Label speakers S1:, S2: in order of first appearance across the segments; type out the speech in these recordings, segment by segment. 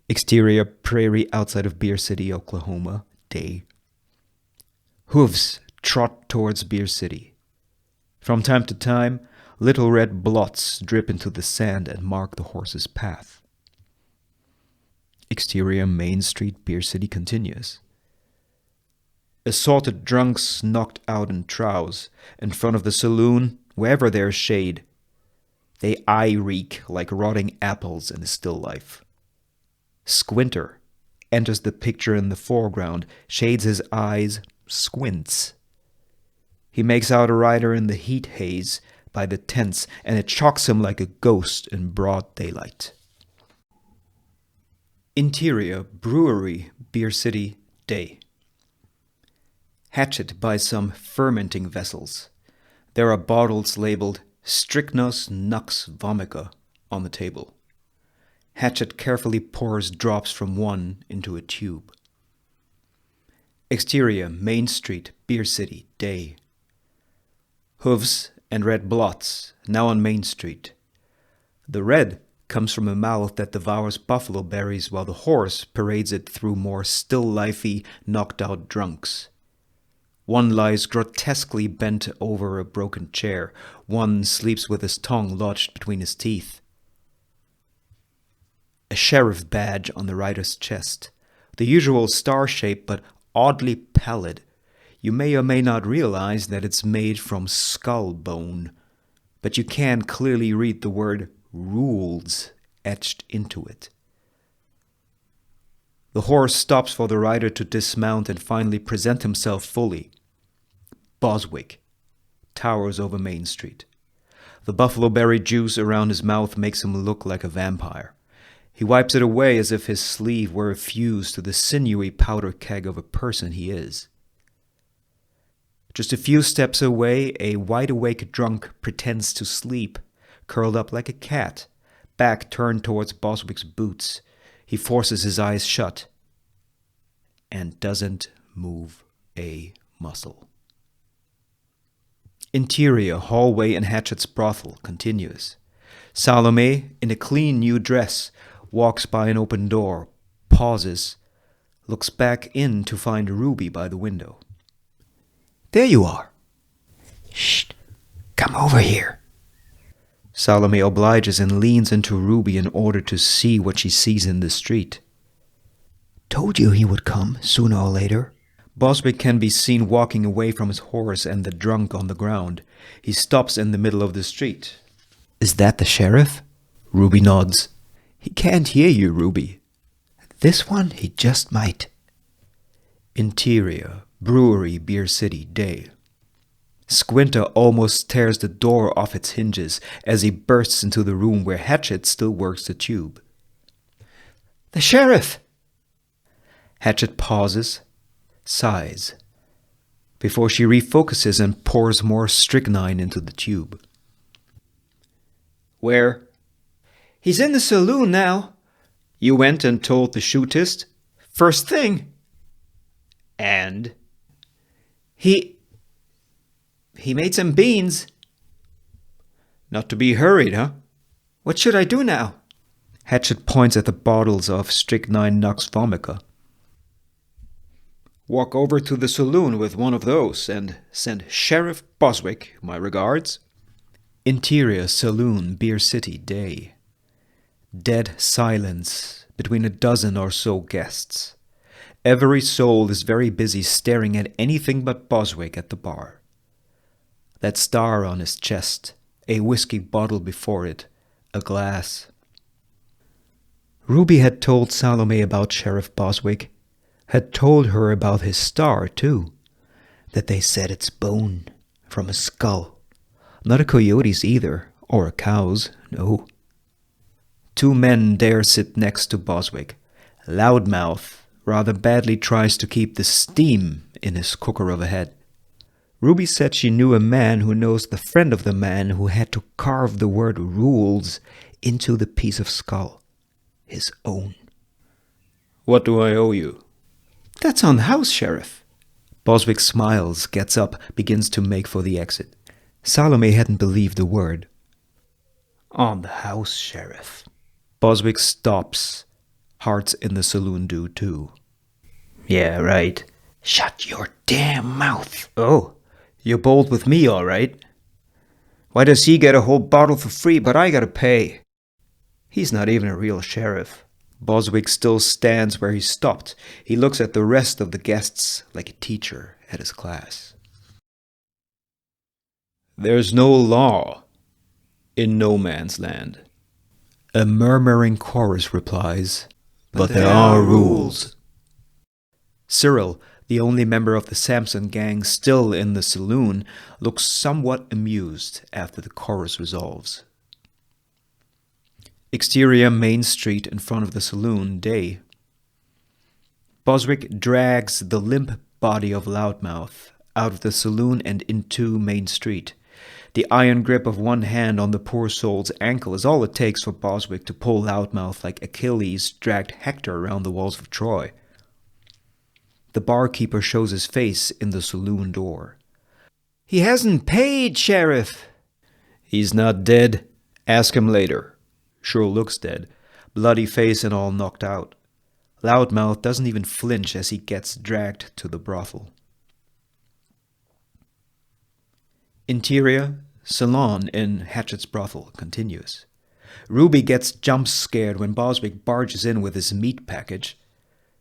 S1: Exterior prairie outside of Beer City, Oklahoma, day. Hooves trot towards Beer City. From time to time, little red blots drip into the sand and mark the horse's path. Exterior Main Street, Beer City continues. Assaulted drunks knocked out in troughs in front of the saloon, wherever there's shade. They eye reek like rotting apples in a still life. Squinter enters the picture in the foreground, shades his eyes, squints. He makes out a rider in the heat haze by the tents, and it shocks him like a ghost in broad daylight. Interior Brewery, Beer City, day. Hatchet buys some fermenting vessels. There are bottles labeled Strychnos Nux Vomica on the table. Hatchet carefully pours drops from one into a tube. Exterior Main Street, Beer City, day. Hooves and red blots, now on Main Street. The red comes from a mouth that devours buffalo berries while the horse parades it through more still-lifey, knocked-out drunks. One lies grotesquely bent over a broken chair. One sleeps with his tongue lodged between his teeth. A sheriff badge on the rider's chest. The usual star shape, but oddly pallid. You may or may not realize that it's made from skull bone, but you can clearly read the word rules etched into it. The horse stops for the rider to dismount and finally present himself fully. Boswijk towers over Main Street. The buffalo berry juice around his mouth makes him look like a vampire. He wipes it away as if his sleeve were a fuse to the sinewy powder keg of a person he is. Just a few steps away, a wide-awake drunk pretends to sleep, curled up like a cat, back turned towards Boswijk's boots. He forces his eyes shut and doesn't move a muscle. Interior hallway in Hatchet's brothel continues. Salomé, in a clean new dress, walks by an open door, pauses, looks back in to find Ruby by the window. "There you are." "Shh, come over here." Salomé obliges and leans into Ruby in order to see what she sees in the street. "Told you he would come, sooner or later." Boswijk can be seen walking away from his horse and the drunk on the ground. He stops in the middle of the street. "Is that the sheriff?" Ruby nods. "He can't hear you, Ruby." "This one he just might." Interior, Brewery, Beer City, day. Squinter almost tears the door off its hinges as he bursts into the room where Hatchet still works the tube. "The sheriff!" Hatchet pauses, sighs, before she refocuses and pours more strychnine into the tube. "Where?" "He's in the saloon now." "You went and told the shootist?" "First thing." "And?" He made some beans." "Not to be hurried, huh?" "What should I do now?" Hatchet points at the bottles of Strychnine Nux Vomica. "Walk over to the saloon with one of those and send Sheriff Boswijk my regards." Interior Saloon, Beer City, day. Dead silence between a dozen or so guests. Every soul is very busy staring at anything but Boswijk at the bar. That star on his chest, a whiskey bottle before it, a glass. Ruby had told Salomé about Sheriff Boswijk, had told her about his star, too, that they said it's bone from a skull. Not a coyote's either, or a cow's, no. Two men dare sit next to Boswijk. Loudmouth rather badly tries to keep the steam in his cooker of a head. Ruby said she knew a man who knows the friend of the man who had to carve the word rules into the piece of skull. his own. What do I owe you? That's on the house, Sheriff. Boswijk smiles, gets up, begins to make for the exit. Salomé hadn't believed a word. On the house, Sheriff. Boswijk stops. Hearts in the saloon do too. Yeah, right. Shut your damn mouth. Oh, you're bold with me, all right. Why does he get a whole bottle for free, but I gotta pay? He's not even a real sheriff. Boswijk still stands where he stopped. He looks at the rest of the guests like a teacher at his class. There's no law in no man's land. A murmuring chorus replies, but there are rules. Cyril, the only member of the Samson gang still in the saloon, looks somewhat amused after the chorus resolves. Exterior Main Street in front of the saloon, day. Boswijk drags the limp body of Loudmouth out of the saloon and into Main Street. The iron grip of one hand on the poor soul's ankle is all it takes for Boswijk to pull Loudmouth like Achilles dragged Hector around the walls of Troy. The barkeeper shows his face in the saloon door. He hasn't paid, Sheriff. He's not dead. Ask him later. Sure looks dead, bloody face and all knocked out. Loudmouth doesn't even flinch as he gets dragged to the brothel. Interior, salon in Hatchet's brothel continues. Ruby gets jump-scared when Boswijk barges in with his meat package.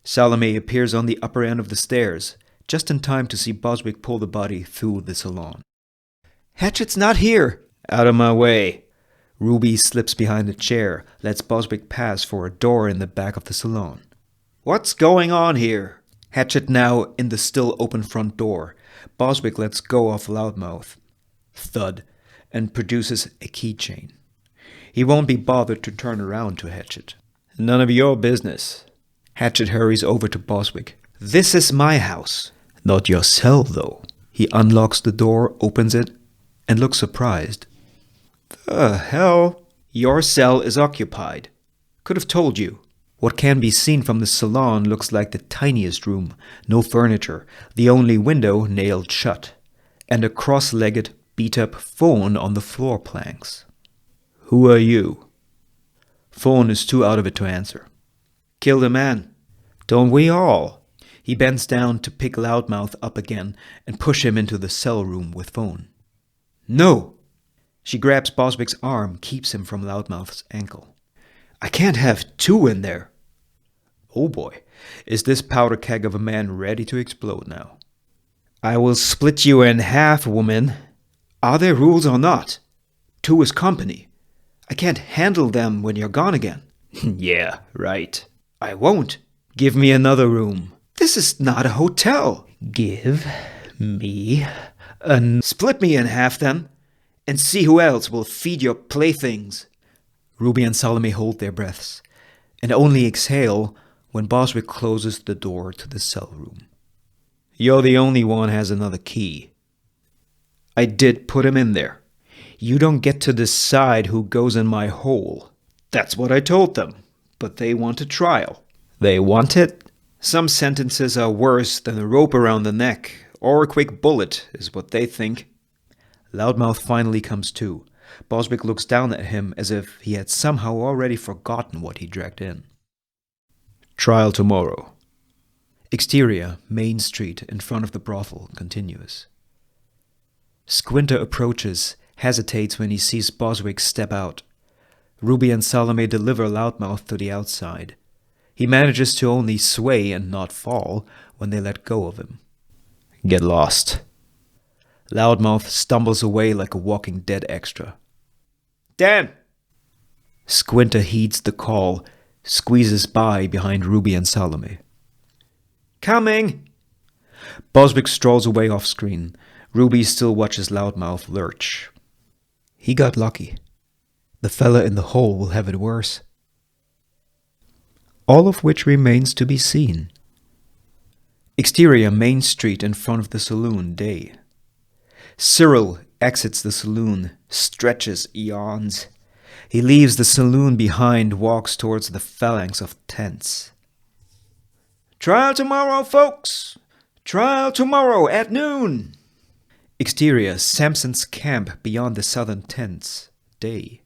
S1: Salomé appears on the upper end of the stairs, just in time to see Boswijk pull the body through the salon. Hatchet's not here! Out of my way! Ruby slips behind a chair, lets Boswijk pass for a door in the back of the salon. What's going on here? Hatchet now in the still open front door. Boswijk lets go of Loudmouth. Thud, and produces a keychain. He won't be bothered to turn around to Hatchet. None of your business. Hatchet hurries over to Boswijk. This is my house. Not your cell, though. He unlocks the door, opens it, and looks surprised. The hell? Your cell is occupied. Could have told you. What can be seen from the salon looks like the tiniest room. No furniture, the only window nailed shut, and a cross-legged, beat-up phone on the floor planks. Who are you? Phone is too out of it to answer. Killed a man. Don't we all? He bends down to pick Loudmouth up again and push him into the cell room with phone. No! She grabs Boswick's arm, keeps him from Loudmouth's ankle. I can't have two in there. Oh boy, is this powder keg of a man ready to explode now. I will split you in half, woman. Are there rules or not? Two is company. I can't handle them when you're gone again. Yeah, right. I won't. Give me another room. This is not a hotel. Give me Split me in half then, and see who else will feed your playthings. Ruby and Salomé hold their breaths, and only exhale when Boswijk closes the door to the cell room. You're the only one has another key. I did put him in there. You don't get to decide who goes in my hole. That's what I told them, but they want a trial. They want it? Some sentences are worse than a rope around the neck, or a quick bullet, is what they think. Loudmouth finally comes to. Boswijk looks down at him as if he had somehow already forgotten what he dragged in. Trial tomorrow. Exterior, Main Street, in front of the brothel, continues. Squinter approaches, hesitates when he sees Boswijk step out. Ruby and Salomé deliver Loudmouth to the outside. He manages to only sway and not fall when they let go of him. Get lost. Loudmouth stumbles away like a Walking Dead extra. Dan! Squinter heeds the call, squeezes by behind Ruby and Salomé. Coming! Boswijk strolls away off screen. Ruby still watches Loudmouth lurch. He got lucky. The fella in the hole will have it worse. All of which remains to be seen. Exterior, Main Street, in front of the saloon, day. Cyril exits the saloon, stretches, yawns. He leaves the saloon behind, walks towards the phalanx of tents. "Trial tomorrow, folks! Trial tomorrow at noon!" Exterior, Samson's camp beyond the southern tents. Day.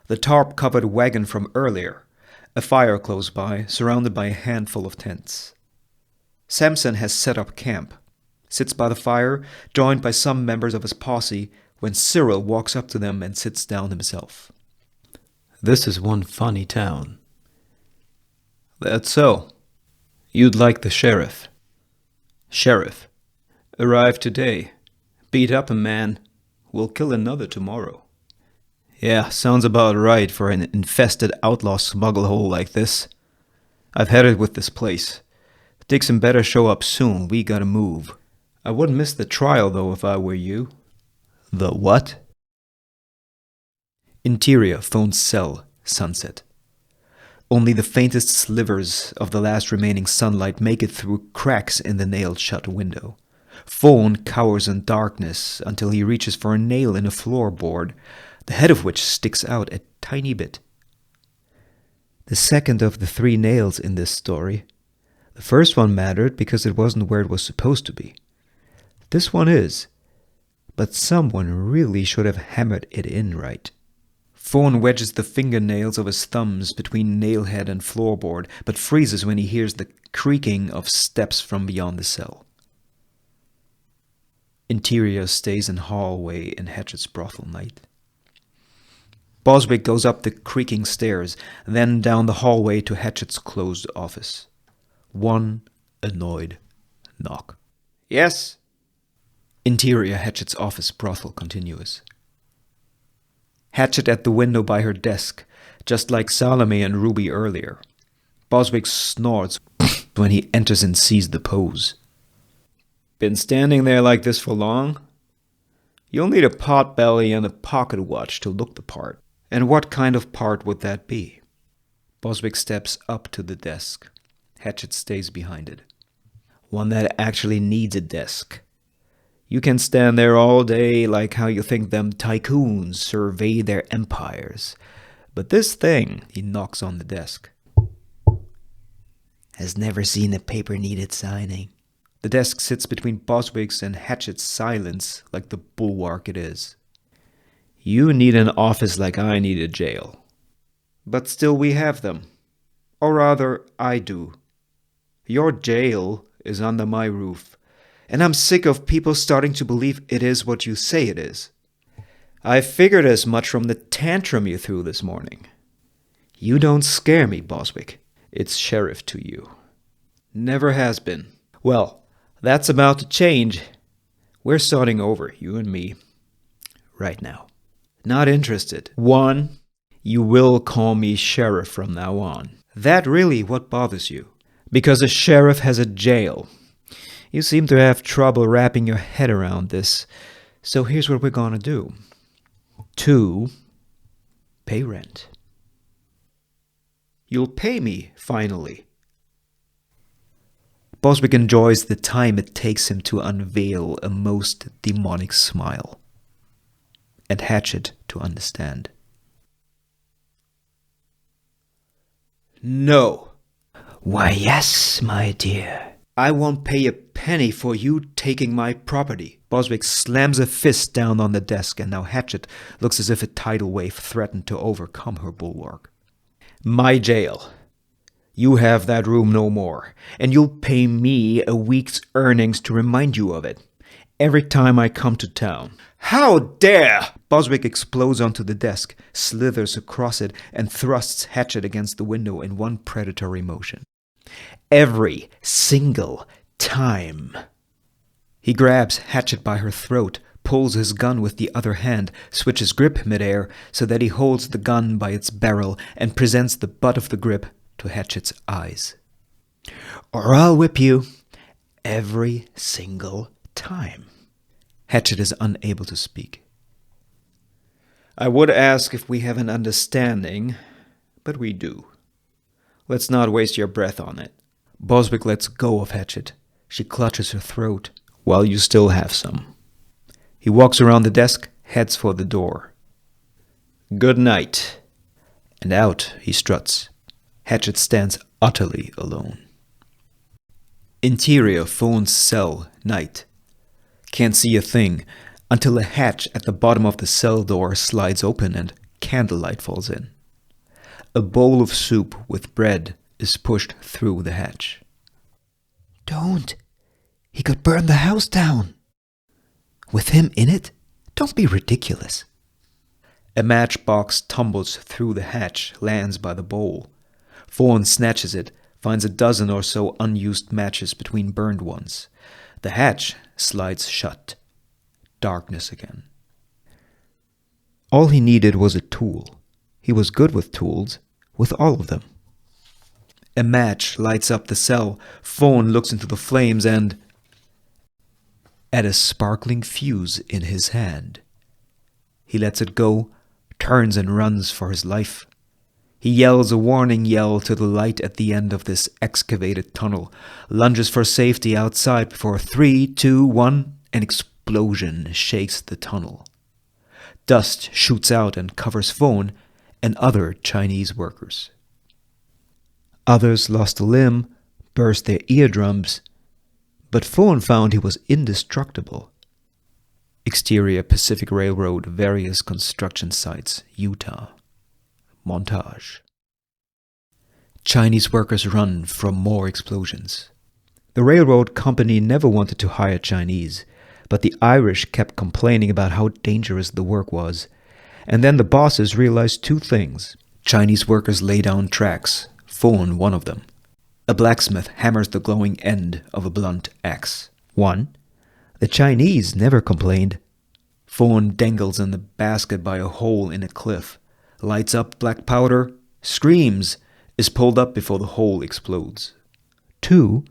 S1: The tarp-covered wagon from earlier. A fire close by, surrounded by a handful of tents. Samson has set up camp. Sits by the fire, joined by some members of his posse, when Cyril walks up to them and sits down himself.
S2: "This is one funny town." "That's so. You'd like the sheriff." "Sheriff. Arrived today. Beat up a man. Will kill another tomorrow." "Yeah, sounds about right for an infested outlaw smuggle hole like this. I've had it with this place. Dixon better show up soon. We gotta move. I wouldn't miss the trial, though, if I were you." "The what?"
S1: Interior, phone cell, sunset. Only the faintest slivers of the last remaining sunlight make it through cracks in the nailed-shut window. Phone cowers in darkness until he reaches for a nail in a floorboard, the head of which sticks out a tiny bit. The second of the 3 nails in this story. The first one mattered because it wasn't where it was supposed to be. This one is, but someone really should have hammered it in right. Phone wedges the fingernails of his thumbs between nailhead and floorboard, but freezes when he hears the creaking of steps from beyond the cell. Interior stays in hallway in Hatchet's brothel night. Boswijk goes up the creaking stairs, then down the hallway to Hatchet's closed office. One annoyed knock. "Yes?" Interior, Hatchet's office, brothel continuous. Hatchet at the window by her desk, just like Salomé and Ruby earlier. Boswijk snorts when he enters and sees the pose. "Been standing there like this for long? You'll need a pot-belly and a pocket watch to look the part." "And what kind of part would that be?" Boswijk steps up to the desk. Hatchet stays behind it. "One that actually needs a desk. You can stand there all day like how you think them tycoons survey their empires. But this thing," he knocks on the desk, "has never seen a paper needed signing." The desk sits between Boswijk's and Hatchet's silence like the bulwark it is. "You need an office like I need a jail. But still we have them. Or rather, I do. Your jail is under my roof, and I'm sick of people starting to believe it is what you say it is. I figured as much from the tantrum you threw this morning. You don't scare me, Boswijk. It's sheriff to you. Never has been. Well, that's about to change. We're starting over, you and me, right now. Not interested. 1, you will call me sheriff from now on. That really what bothers you? Because a sheriff has a jail. You seem to have trouble wrapping your head around this, so here's what we're gonna do. 2, pay rent. You'll pay me, finally. Boswijk enjoys the time it takes him to unveil a most demonic smile, and Hatchet to understand. No. Why, yes, my dear. I won't pay a penny for you taking my property. Boswijk slams a fist down on the desk, and now Hatchet looks as if a tidal wave threatened to overcome her bulwark. My jail. You have that room no more, and you'll pay me a week's earnings to remind you of it, every time I come to town. How dare! Boswijk explodes onto the desk, slithers across it, and thrusts Hatchet against the window in one predatory motion. Every single time. He grabs Hatchet by her throat, pulls his gun with the other hand, switches grip midair so that he holds the gun by its barrel and presents the butt of the grip to Hatchet's eyes. Or I'll whip you every single time. Hatchet is unable to speak. I would ask if we have an understanding, but we do. Let's not waste your breath on it. Boswijk lets go of Hatchet. She clutches her throat. While you still have some. He walks around the desk, heads for the door.
S2: Good night.
S1: And out he struts. Hatchet stands utterly alone. Interior Phone's cell, night. Can't see a thing until a hatch at the bottom of the cell door slides open and candlelight falls in. A bowl of soup with bread is pushed through the hatch.
S3: Don't. He could burn the house down. With him in it? Don't be ridiculous.
S1: A matchbox tumbles through the hatch, lands by the bowl. Fawn snatches it, finds a dozen or so unused matches between burned ones. The hatch slides shut. Darkness again. All he needed was a tool. He was good with tools, with all of them. A match lights up the cell. Fawn looks into the flames and at a sparkling fuse in his hand. He lets it go, turns and runs for his life. He yells a warning yell to the light at the end of this excavated tunnel, lunges for safety outside before 3, 2, 1, an explosion shakes the tunnel. Dust shoots out and covers Fawn and other Chinese workers. Others lost a limb, burst their eardrums, but Fawn found he was indestructible. Exterior Pacific Railroad, various construction sites, Utah. Montage. Chinese workers run from more explosions. The railroad company never wanted to hire Chinese, but the Irish kept complaining about how dangerous the work was. And then the bosses realized two things. Chinese workers lay down tracks, Fawn one of them. A blacksmith hammers the glowing end of a blunt axe. 1. The Chinese never complained. Fawn dangles in the basket by a hole in a cliff, lights up black powder, screams, is pulled up before the hole explodes. 2.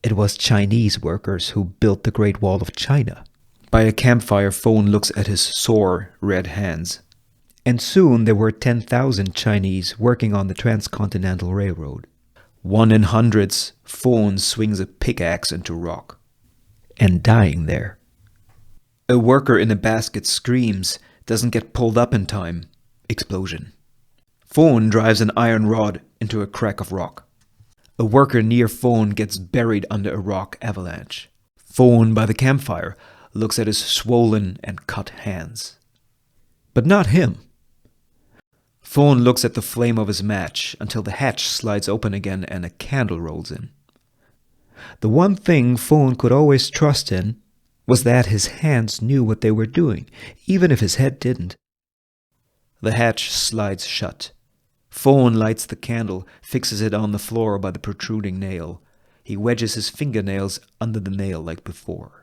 S1: It was Chinese workers who built the Great Wall of China. By a campfire, Fawn looks at his sore red hands. And soon there were 10,000 Chinese working on the Transcontinental Railroad. 1 in hundreds, Fawn swings a pickaxe into rock. And dying there. A worker in a basket screams, doesn't get pulled up in time. Explosion. Fawn drives an iron rod into a crack of rock. A worker near Fawn gets buried under a rock avalanche. Fawn, by the campfire, looks at his swollen and cut hands. But not him. Fawn looks at the flame of his match until the hatch slides open again and a candle rolls in. The one thing Fawn could always trust in was that his hands knew what they were doing, even if his head didn't. The hatch slides shut. Fawn lights the candle, fixes it on the floor by the protruding nail. He wedges his fingernails under the nail like before.